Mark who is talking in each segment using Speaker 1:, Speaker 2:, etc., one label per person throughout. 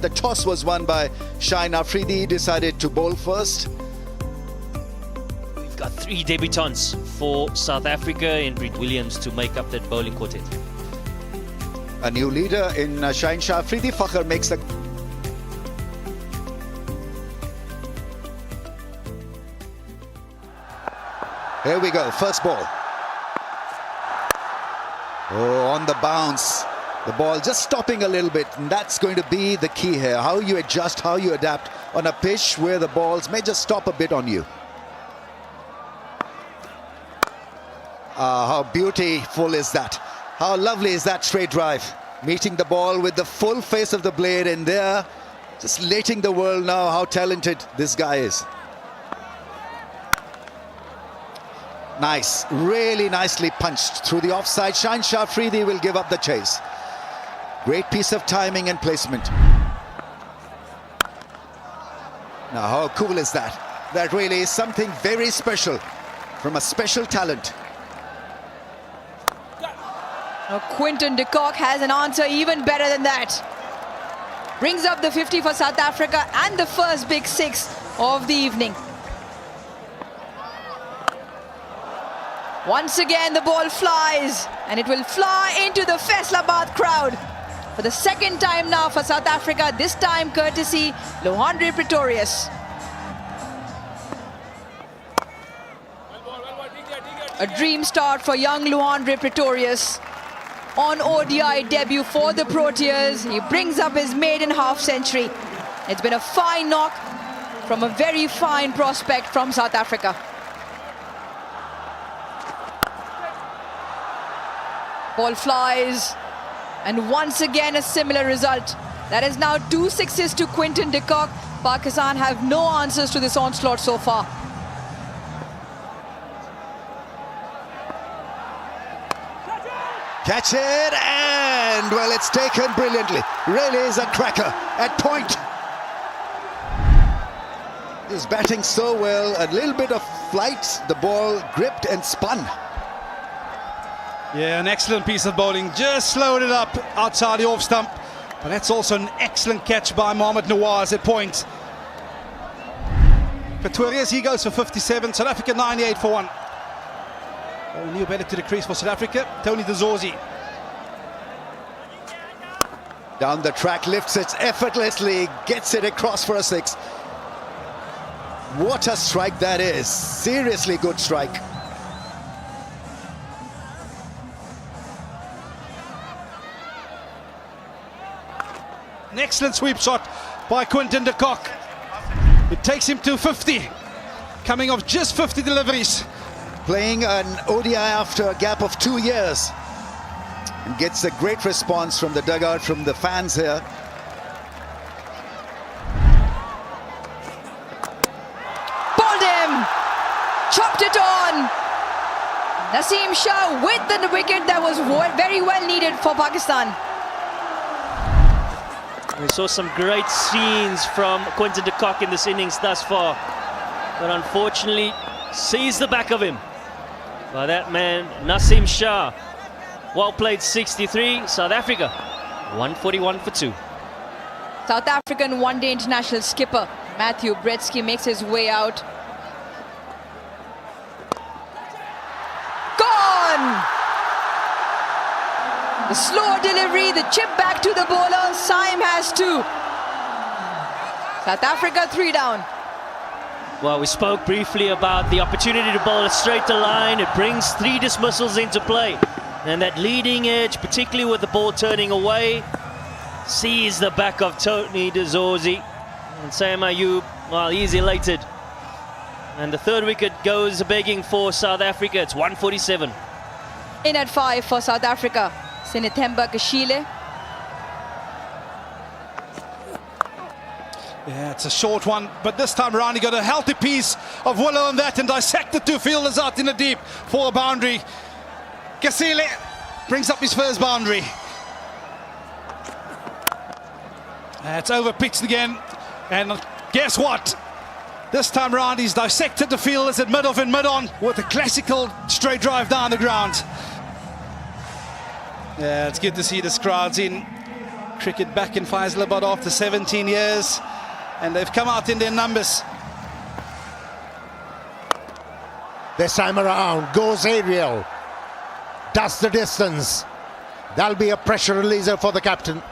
Speaker 1: but the toss was won by Shaheen Afridi. He decided to bowl first.
Speaker 2: We've got 3 debutants for South Africa in Brett Williams to make up that bowling quartet.
Speaker 1: A new leader in Shaheen Afridi. Fakhr makes the... Here we go, first ball. Oh, on the bounce. The ball just stopping a little bit, and that's going to be the key here. How you adjust, how you adapt on a pitch where the balls may just stop a bit on you. How beautiful is that? How lovely is that straight drive? Meeting the ball with the full face of the blade in there. Just letting the world know how talented this guy is. Nice, really nicely punched through the offside. Shaheen Afridi will give up the chase. Great piece of timing and placement. Now, how cool is that? That really is something very special from a special talent.
Speaker 3: Now, Quinton de Kock has an answer even better than that. Brings up the 50 for South Africa and the first big 6 of the evening. Once again, the ball flies, and it will fly into the Faisalabad crowd for the second time now for South Africa, this time courtesy Luandre Pretorius. A dream start for young Luandre Pretorius. On ODI debut for the Proteas, he brings up his maiden half-century. It's been a fine knock from a very fine prospect from South Africa. Ball flies, and once again a similar result. That is now 2 6s to Quinton de Kock. Pakistan have no answers to this onslaught so far.
Speaker 1: Catch it, and well, it's taken brilliantly. Really is a cracker at point. He's batting so well. A little bit of flight, the ball gripped and spun.
Speaker 4: Yeah, an excellent piece of bowling. Just slowed it up outside the off stump. But that's also an excellent catch by Mohamed Nawaz at point. Pretorius, he goes for 57. South Africa 98 for 1. A new better to the crease for South Africa. Tony de Zorzi.
Speaker 1: Down the track, lifts it effortlessly, gets it across for a 6. What a strike that is. Seriously good strike.
Speaker 4: An excellent sweep shot by Quinton de Kock. It takes him to 50, coming off just 50 deliveries.
Speaker 1: Playing an ODI after a gap of 2 years. And gets a great response from the dugout, from the fans here.
Speaker 3: Bowled him! Chopped it on! Naseem Shah with the wicket that was very well needed for Pakistan.
Speaker 2: We saw some great scenes from Quinton de Kock in this innings thus far, but unfortunately sees the back of him by that man Naseem Shah. Well played, 63. South Africa 141 for 2.
Speaker 3: South African one-day international skipper Matthew Bretsky makes his way out. Gone! The slow delivery, the chip back to the bowler. Saim has 2. South Africa 3 down.
Speaker 2: Well, we spoke briefly about the opportunity to bowl a straighter line. It brings 3 dismissals into play. And that leading edge, particularly with the ball turning away, sees the back of Tony de Zorzi. And Sam Ayub, well, he's elated. And the 3rd wicket goes begging for South Africa. It's 147.
Speaker 3: In at 5 for South Africa, Sinethemba Kashile.
Speaker 4: Yeah, it's a short one, but this time around he got a healthy piece of willow on that and dissected 2 fielders out in the deep for a boundary. Kasile brings up his first boundary. It's over pitched again, and guess what? This time around he's dissected the fielders at mid-off and mid-on with a classical straight drive down the ground. Yeah, it's good to see this crowd's in cricket back in Faisalabad after 17 years, and they've come out in their numbers.
Speaker 5: This time around, goes aerial, does the distance. That'll be a pressure releaser for the captain.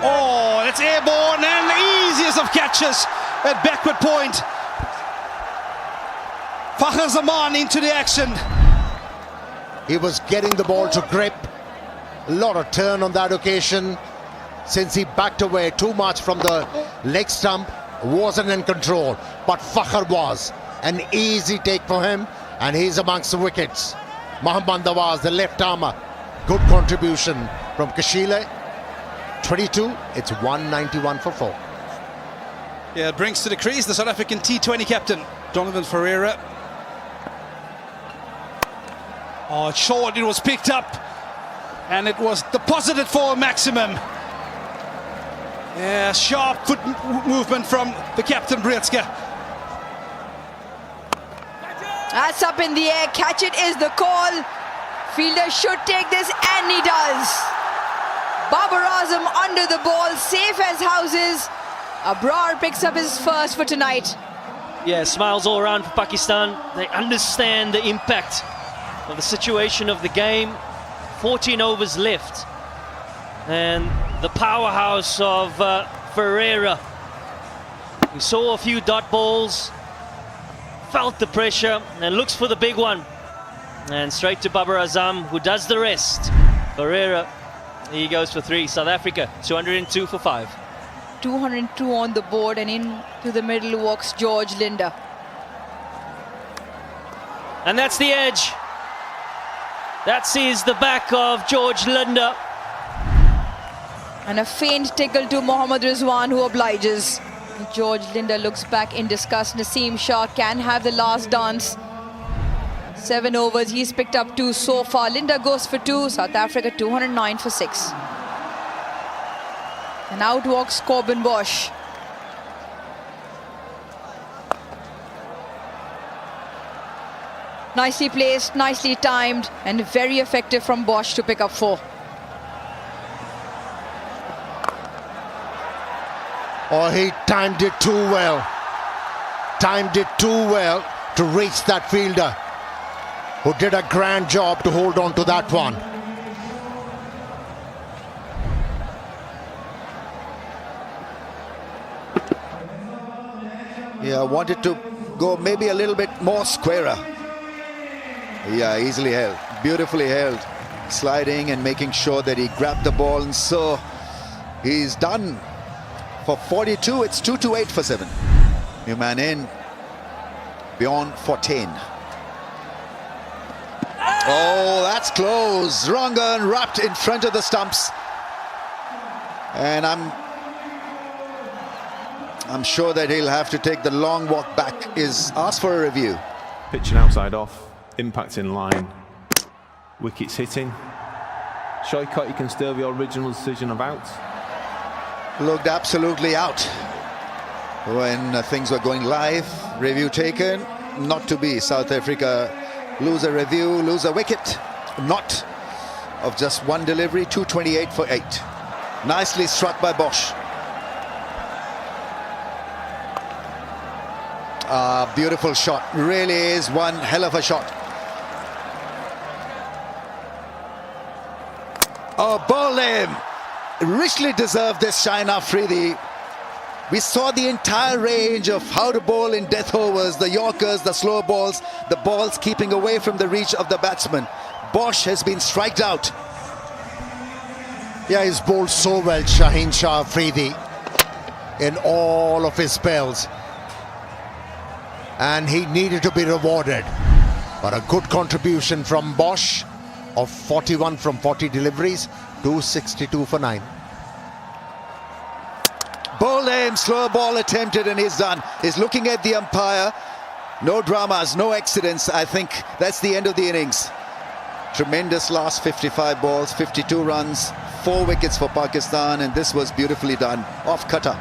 Speaker 4: Oh, it's airborne, and the easiest of catches at backward point. Fakhar Zaman into the action.
Speaker 5: He was getting the ball to grip. A lot of turn on that occasion. Since he backed away too much from the leg stump, wasn't in control. But Fakhar was. An easy take for him, and he's amongst the wickets. Mohammad Nawaz, the left armer. Good contribution from Kashile. 22, it's 191 for 4.
Speaker 4: Yeah, it brings to the crease the South African T20 captain, Donovan Ferreira. Oh, it's short, it was picked up, and it was deposited for a maximum. Yeah, sharp foot movement from the captain, Brietska.
Speaker 3: That's up in the air, catch it is the call. Fielder should take this, and he does. Babar Azam under the ball, safe as houses. Abrar picks up his first for tonight.
Speaker 2: Yeah, smiles all around for Pakistan. They understand the impact of the situation of the game. 14 overs left. And the powerhouse of Ferreira. We saw a few dot balls, felt the pressure, and looks for the big one. And straight to Babar Azam, who does the rest. Ferreira, he goes for 3. South Africa, 202 for 5.
Speaker 3: 202 on the board, and into the middle walks George Linder.
Speaker 2: And that's the edge. That sees the back of George Linder.
Speaker 3: And a faint tickle to Mohammad Rizwan, who obliges. George Linder looks back in disgust. Naseem Shah can have the last dance. 7 overs, he's picked up 2 so far. Linder goes for 2, South Africa 209 for 6. And out walks Corbin Bosch. Nicely placed, nicely timed, and very effective from Bosch to pick up 4.
Speaker 5: Oh, he timed it too well. Timed it too well to reach that fielder, who did a grand job to hold on to that one.
Speaker 1: Yeah, wanted to go maybe a little bit more squarer. Yeah, easily held, beautifully held, sliding and making sure that he grabbed the ball, and so he's done. For 42, it's 228 for 7. New man in, beyond 14. Oh, that's close. Wrong and wrapped in front of the stumps. And I'm sure that he'll have to take the long walk back. Is asked for a review.
Speaker 6: Pitching outside off, impact in line, wickets hitting. Shoykot, you can still the original decision of out.
Speaker 1: Looked absolutely out when things were going live. Review taken, not to be. South Africa lose a review, lose a wicket. Not of just one delivery, 228 for 8. Nicely struck by Bosch. Beautiful shot, really is one hell of a shot. Oh, ball him. Richly deserved this Shine Afridi. We saw the entire range of how to bowl in death overs, the Yorkers, the slow balls, the balls keeping away from the reach of the batsman. Bosch has been striked out.
Speaker 5: Yeah, he's bowled so well, Shaheen Shah Afridi, in all of his spells. And he needed to be rewarded. But a good contribution from Bosch of 41 from 40 deliveries, 262 for 9.
Speaker 1: Ball aim, slow ball attempted, and he's done. He's looking at the umpire. No dramas, no accidents. I think that's the end of the innings. Tremendous last 55 balls, 52 runs, 4 wickets for Pakistan, and this was beautifully done off cutter.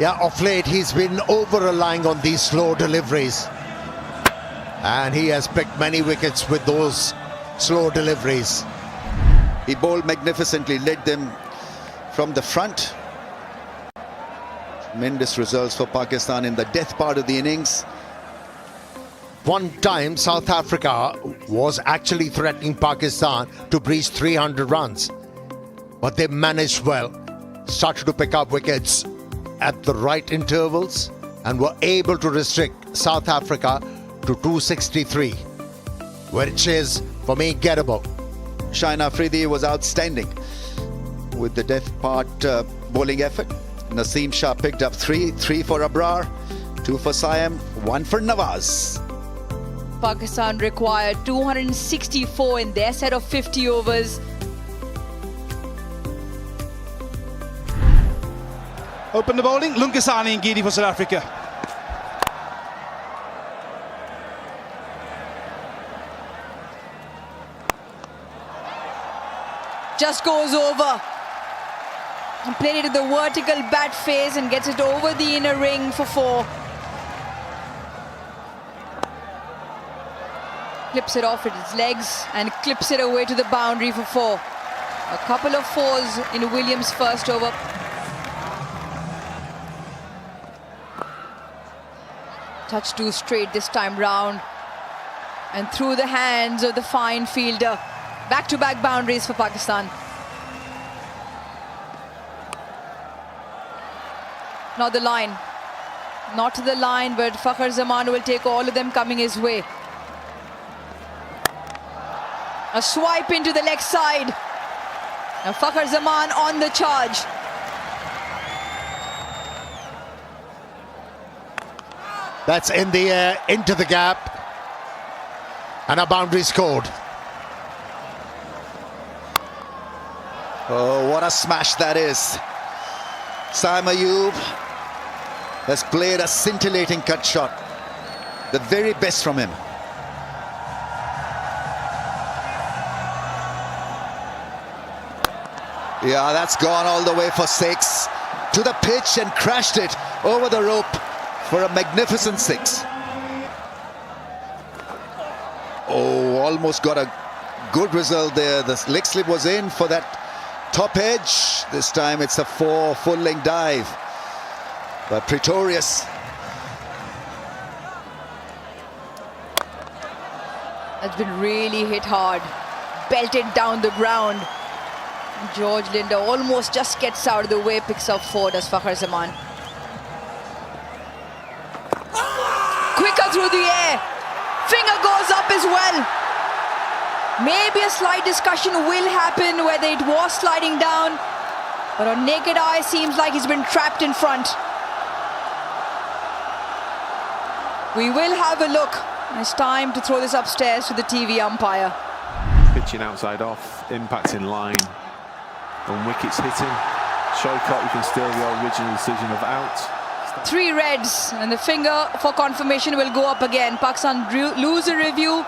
Speaker 5: Yeah, of late he's been over-relying on these slow deliveries. And he has picked many wickets with those slow deliveries.
Speaker 1: He bowled magnificently, led them from the front. Tremendous results for Pakistan in the death part of the innings.
Speaker 5: One time South Africa was actually threatening Pakistan to breach 300 runs, but they managed well, started to pick up wickets at the right intervals and were able to restrict South Africa to 263, which is for me gettable.
Speaker 1: Shaheen Afridi was outstanding with the death part bowling effort. Naseem Shah picked up 3 for Abrar, 2 for Siam, 1 for Nawaz.
Speaker 3: Pakistan required 264 in their set of 50 overs.
Speaker 4: Open the bowling, Lunkasani and Gidi for South Africa.
Speaker 3: Just goes over. And played it to the vertical bat face and gets it over the inner ring for 4. Clips it off with its legs and clips it away to the boundary for 4. A couple of 4s in Williams' first over. Touch 2 straight this time round. And through the hands of the fine fielder. Back-to-back boundaries for Pakistan. Not the line. Not to the line, but Fakhar Zaman will take all of them coming his way. A swipe into the leg side. Now Fakhar Zaman on the charge.
Speaker 5: That's in the air, into the gap, and a boundary scored.
Speaker 1: Oh, what a smash that is. Saim Ayub has played a scintillating cut shot. The very best from him. Yeah, that's gone all the way for 6. To the pitch and crashed it over the rope for a magnificent 6. Oh, almost got a good result there. The leg slip was in for that top edge. This time it's a 4 full-length dive. But Pretorius.
Speaker 3: That's been really hit hard. Belted down the ground. George Linder almost just gets out of the way, picks up 4, does Fakhar Zaman. Quicker through the air. Finger goes up as well. Maybe a slight discussion will happen whether it was sliding down, but on naked eye seems like he's been trapped in front. We will have a look. It's time to throw this upstairs to the TV umpire.
Speaker 6: Pitching outside off, impact in line, and wickets hitting. Showcott, you can steal the original decision of out.
Speaker 3: 3 reds, and the finger for confirmation will go up again. Pakistan lose a review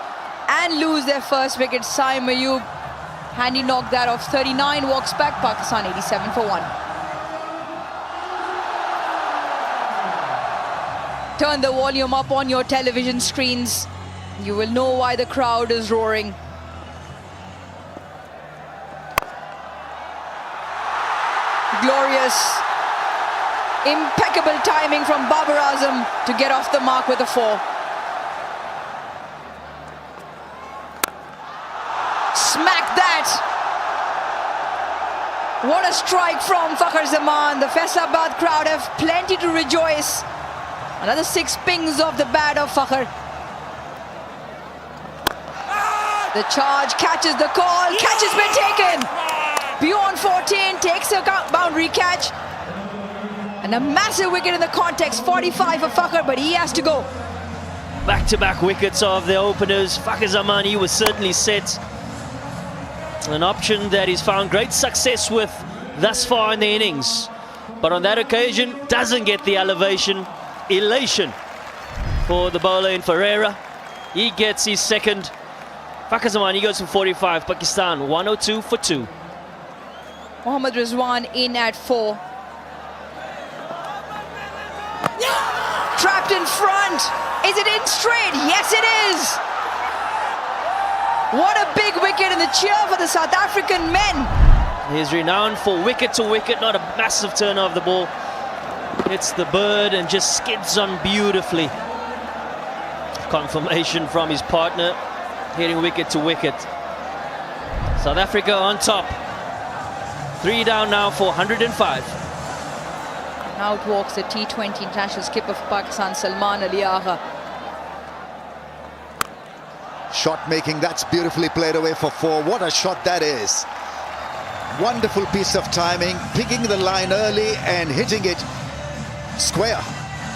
Speaker 3: and lose their first wicket. Saim Ayub, handy knock that off. 39 walks back. Pakistan 87 for 1. Turn the volume up on your television screens. You will know why the crowd is roaring. Glorious, impeccable timing from Babar Azam to get off the mark with a 4. Smack that! What a strike from Fakhar Zaman. The Faisalabad crowd have plenty to rejoice. Another 6 pings off the bat of Fakhar. The charge catches the call. Catch has been taken. Beyond 14, takes a boundary catch. And a massive wicket in the context. 45 for Fakhar, but he has to go.
Speaker 2: Back-to-back wickets of the openers. Fakhar Zaman, he was certainly set. An option that he's found great success with thus far in the innings. But on that occasion, doesn't get the elation for the bowler in Ferreira. He gets his second. Fakhar Zaman, he goes for 45. Pakistan 102 for 2.
Speaker 3: Mohammad Rizwan in at 4. Trapped in front. Is it in straight? Yes, it is. What a big wicket, and the cheer for the South African men.
Speaker 2: He's renowned for wicket to wicket, not a massive turner of the ball. Hits the bird and just skids on beautifully. Confirmation from his partner, hitting wicket to wicket. South Africa on top. 3 down now for 105.
Speaker 3: Out walks the T20 international skipper for Pakistan, Salman Ali Agha.
Speaker 1: Shot making, that's beautifully played away for 4. What a shot that is. Wonderful piece of timing, picking the line early and hitting it square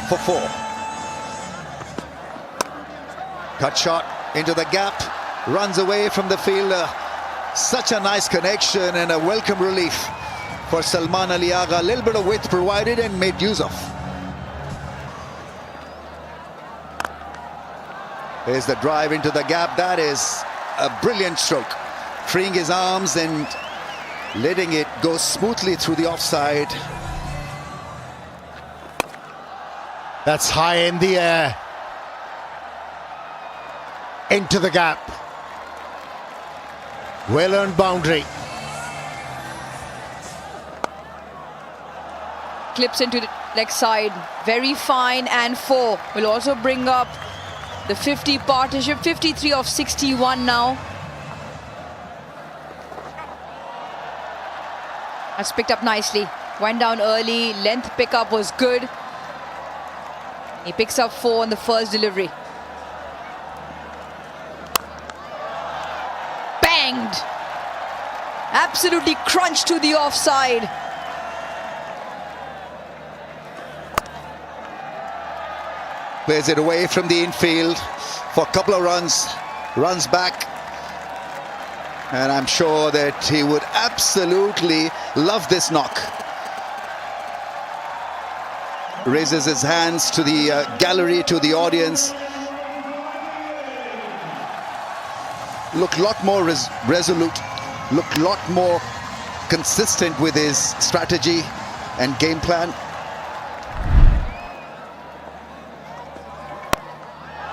Speaker 1: for 4. Cut shot into the gap, runs away from the fielder. Such a nice connection and a welcome relief for Salman Ali Agha. A little bit of width provided and made use of. There's the drive into the gap. That is a brilliant stroke. Freeing his arms and letting it go smoothly through the offside.
Speaker 5: That's high in the air. Into the gap. Well-earned boundary.
Speaker 3: Clips into the leg side. Very fine, and 4. Will also bring up the 50 partnership. 53 of 61 now. That's picked up nicely. Went down early. Length pickup was good. He picks up 4 on the first delivery. Banged. Absolutely crunched to the offside.
Speaker 1: Plays it away from the infield for a couple of runs. Runs back. And I'm sure that he would absolutely love this knock. Raises his hands to the gallery, to the audience. Look a lot more resolute, look a lot more consistent with his strategy and game plan.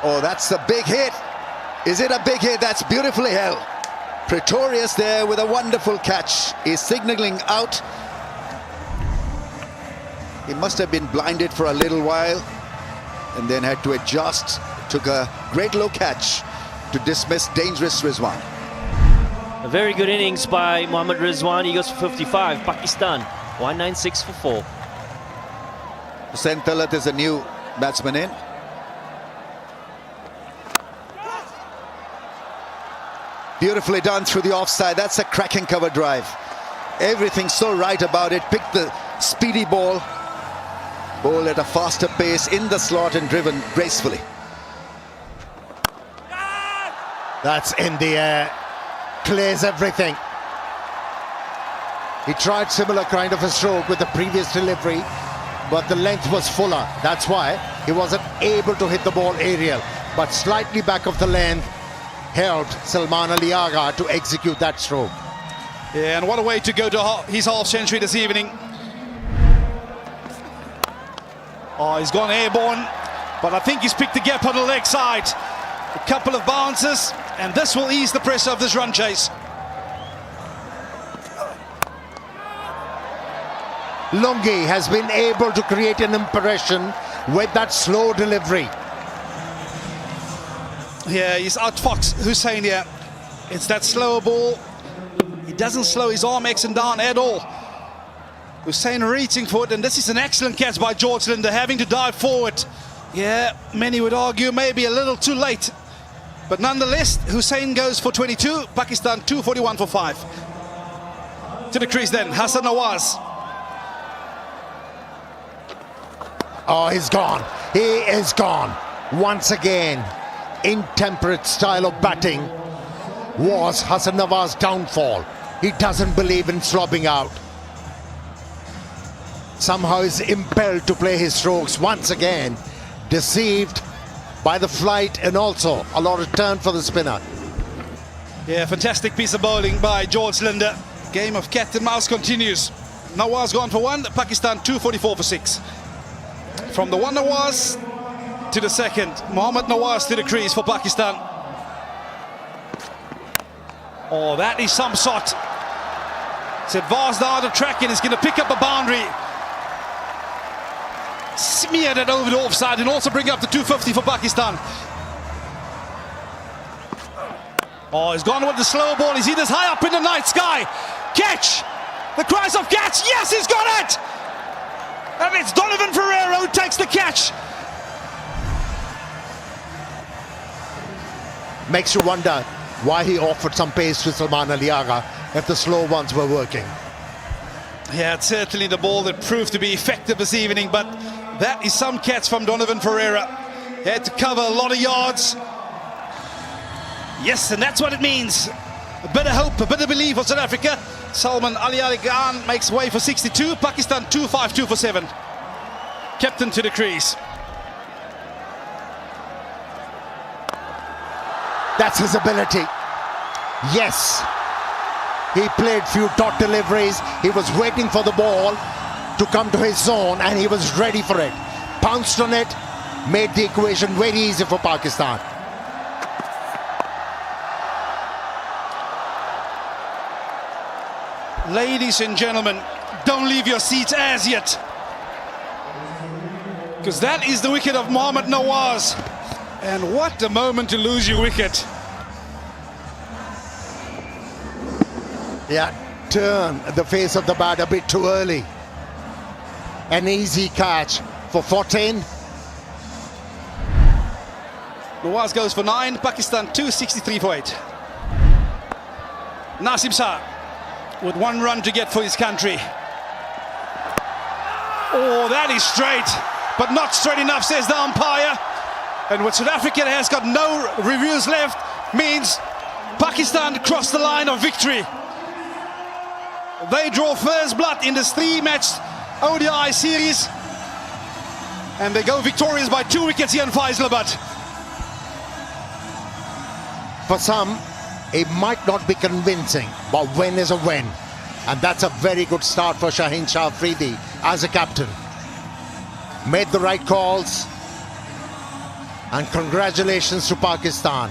Speaker 1: Oh, that's a big hit. Is it a big hit? That's beautifully held. Pretorius there with a wonderful catch. He's signaling out. He must have been blinded for a little while and then had to adjust. Took a great low catch to dismiss dangerous Rizwan.
Speaker 2: A very good innings by Mohammad Rizwan. He goes for 55. Pakistan 196 for 4.
Speaker 1: Hussain Talat is a new batsman in. Beautifully done through the offside. That's a cracking cover drive. Everything so right about it. Picked the speedy ball. Ball at a faster pace in the slot and driven gracefully.
Speaker 5: That's in the air. Clears everything. He tried similar kind of a stroke with the previous delivery, but the length was fuller. That's why he wasn't able to hit the ball aerial. But slightly back of the length helped Salman Ali Agha to execute that stroke.
Speaker 4: Yeah, and what a way to go to his half century this evening. Oh, he's gone airborne, but I think he's picked the gap on the leg side. A couple of bounces, and this will ease the pressure of this run chase.
Speaker 5: Lungi has been able to create an impression with that slow delivery.
Speaker 4: Yeah, he's outfoxed Hussain here. It's that slow ball. He doesn't slow his arm action down at all. Hussain reaching for it, and this is an excellent catch by George Linder, having to dive forward. Yeah, many would argue maybe a little too late. But nonetheless, Hussain goes for 22, Pakistan 241 for 5. To the crease then, Hassan Nawaz.
Speaker 5: Oh, he's gone. He is gone. Once again, intemperate style of batting was Hassan Nawaz's downfall. He doesn't believe in slobbing out. Somehow is impelled to play his strokes once again, deceived by the flight and also a lot of turn for the spinner.
Speaker 4: Yeah, fantastic piece of bowling by George Linder. Game of cat and mouse continues. Nawaz gone for 1, Pakistan 244 for 6. From the one Nawaz to the second, Mohammad Nawaz to the crease for Pakistan. Oh, that is some shot. It's advanced down the track and is going to pick up a boundary. Smeared it over the offside and also bring up the 250 for Pakistan. Oh, he's gone with the slow ball. He's this high up in the night sky. Catch! The cries of catch! Yes, he's got it! And it's Donovan Ferreira who takes the catch.
Speaker 5: Makes you wonder why he offered some pace to Salman Aliaga if the slow ones were working.
Speaker 4: Yeah, it's certainly the ball that proved to be effective this evening, but that is some catch from Donovan Ferreira. He had to cover a lot of yards. Yes, and that's what it means. A bit of hope, a bit of belief for South Africa. Salman Aliaga makes way for 62. Pakistan 2-5-2 for 7. Captain to the crease.
Speaker 5: That's his ability. Yes. He played few dot deliveries. He was waiting for the ball to come to his zone and he was ready for it. Pounced on it, made the equation very easy for Pakistan.
Speaker 4: Ladies and gentlemen, don't leave your seats as yet. Because that is the wicket of Mohammad Nawaz. And what a moment to lose your wicket.
Speaker 5: Yeah, turn the face of the bat a bit too early. An easy catch for 14.
Speaker 4: Nawaz goes for 9, Pakistan 263 for 8. Nasim Shah with 1 run to get for his country. Oh, that is straight, but not straight enough, says the umpire. And what South Africa has got no reviews left means Pakistan crossed the line of victory. They draw first blood in this 3-match ODI series. And they go victorious by 2 wickets here in Faisalabad.
Speaker 5: For some, it might not be convincing, but win is a win. And that's a very good start for Shaheen Shah Afridi as a captain. Made the right calls. And congratulations to Pakistan.